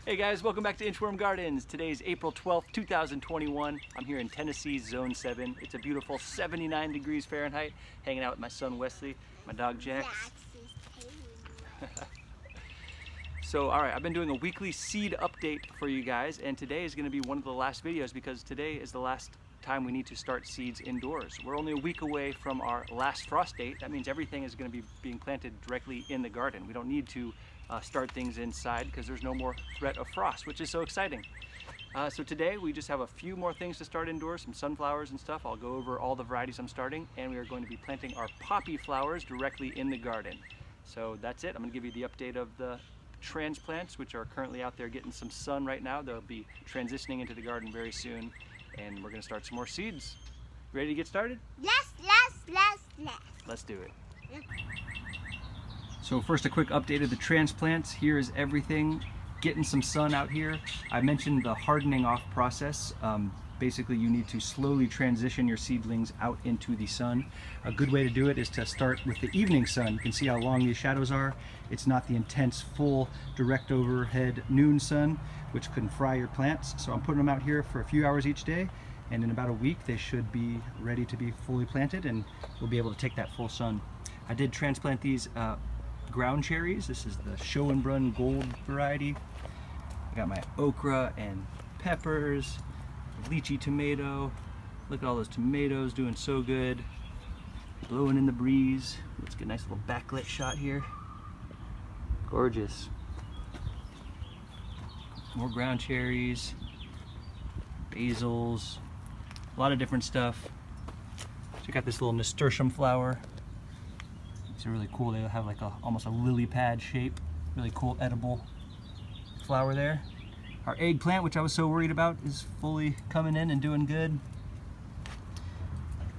Hey guys, welcome back to Inchworm Gardens. Today is April 12th, 2021. I'm here in Tennessee, Zone 7. It's a beautiful 79 degrees Fahrenheit, hanging out with my son Wesley, my dog Jax. So, alright, I've been doing a weekly seed update for you guys, and today is going to be one of the last videos because today is the last time we need to start seeds indoors. We're only a week away from our last frost date. That means everything is going to be being planted directly in the garden. We don't need to start things inside because there's no more threat of frost, which is so exciting. So today we just have a few more things to start indoors, some sunflowers and stuff. I'll go over all the varieties I'm starting, and we are going to be planting our poppy flowers directly in the garden. So that's it. I'm going to give you the update of the transplants, which are currently out there getting some sun right now. They'll be transitioning into the garden very soon, and we're going to start some more seeds. Ready to get started? Yes. Let's do it. So first, a quick update of the transplants. Here is everything getting some sun out here. I mentioned the hardening off process. Basically, you need to slowly transition your seedlings out into the sun. A good way to do it is to start with the evening sun. You can see how long these shadows are. It's not the intense, full, direct overhead noon sun, which can fry your plants. So I'm putting them out here for a few hours each day, and in about a week they should be ready to be fully planted, and we'll be able to take that full sun. I did transplant these ground cherries. This is the Schoenbrunn Gold variety. I got my okra and peppers, lychee tomato. Look at all those tomatoes doing so good, blowing in the breeze. Let's get a nice little backlit shot here. Gorgeous. More ground cherries, basils, a lot of different stuff. Check out this little nasturtium flower. These are really cool. They have like almost a lily pad shape. Really cool edible flower there. Our eggplant, which I was so worried about, is fully coming in and doing good.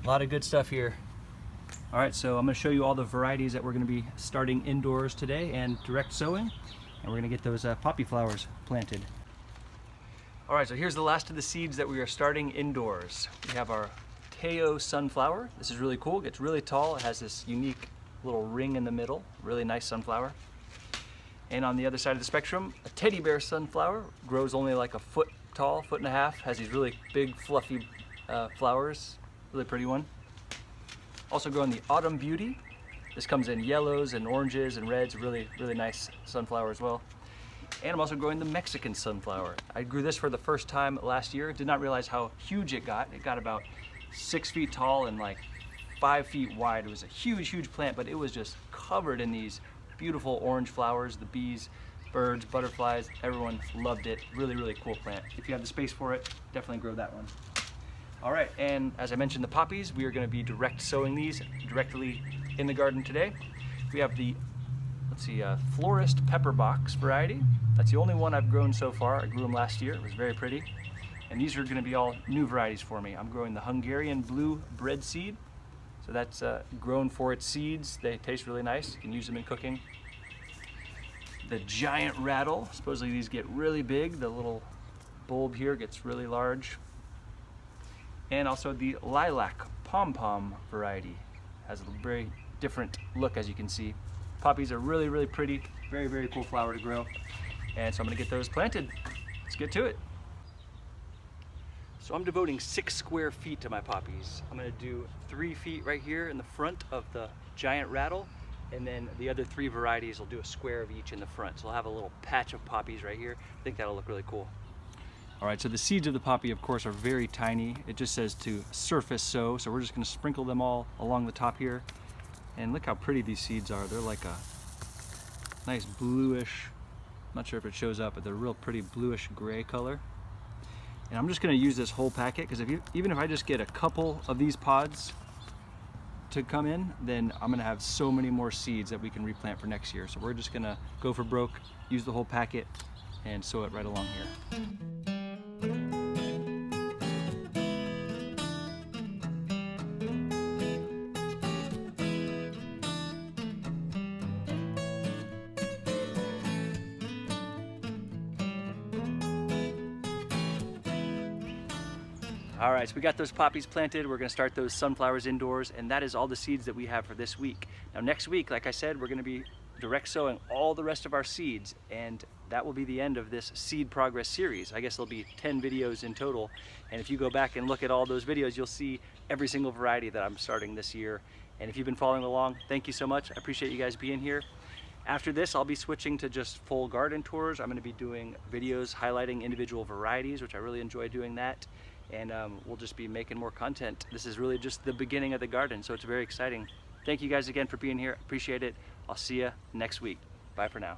A lot of good stuff here. All right, so I'm going to show you all the varieties that we're going to be starting indoors today and direct sowing, and we're going to get those poppy flowers planted. All right, so here's the last of the seeds that we are starting indoors. We have our Teo sunflower. This is really cool. It gets really tall. It has this unique little ring in the middle. Really nice sunflower. And on the other side of the spectrum, a teddy bear sunflower. Grows only like a foot tall, foot and a half. Has these really big fluffy flowers. Really pretty one. Also growing the autumn beauty. This comes in yellows and oranges and reds. Really nice sunflower as well. And I'm also growing the Mexican sunflower. I grew this for the first time last year. Did not realize how huge it got. It got about 6 feet tall and like 5 feet wide. It was a huge plant, but it was just covered in these beautiful orange flowers. The bees, birds, butterflies, everyone loved it. Really cool plant. If you have the space for it, definitely grow that one. All right, and as I mentioned, the poppies, we are going to be direct sowing these directly in the garden today. We have the, Florist Pepper Box variety. That's the only one I've grown so far. I grew them last year. It was very pretty. And these are going to be all new varieties for me. I'm growing the Hungarian blue bread seed. So that's grown for its seeds. They taste really nice. You can use them in cooking. The giant rattle. Supposedly these get really big. The little bulb here gets really large. And also the lilac pom-pom variety. Has a very different look, as you can see. Poppies are really pretty. Very cool flower to grow. And so I'm going to get those planted. Let's get to it. So I'm devoting 6 square feet to my poppies. I'm going to do 3 feet right here in the front of the giant rattle, and then the other 3 varieties will do a square of each in the front. So I'll have a little patch of poppies right here. I think that'll look really cool. All right, so the seeds of the poppy, of course, are very tiny. It just says to surface sow, so we're just going to sprinkle them all along the top here. And look how pretty these seeds are. They're like a nice bluish, I'm not sure if it shows up, but they're real pretty bluish gray color. And I'm just going to use this whole packet because even if I just get a couple of these pods to come in, then I'm going to have so many more seeds that we can replant for next year. So we're just going to go for broke, use the whole packet, and sow it right along here. All right, so we got those poppies planted. We're gonna start those sunflowers indoors, and that is all the seeds that we have for this week. Now next week, like I said, we're gonna be direct sowing all the rest of our seeds, and that will be the end of this seed progress series. I guess there'll be 10 videos in total, and if you go back and look at all those videos, you'll see every single variety that I'm starting this year. And if you've been following along, thank you so much. I appreciate you guys being here. After this, I'll be switching to just full garden tours. I'm going to be doing videos highlighting individual varieties, which I really enjoy doing that. And we'll just be making more content. This is really just the beginning of the garden, so it's very exciting. Thank you guys again for being here. Appreciate it. I'll see you next week. Bye for now.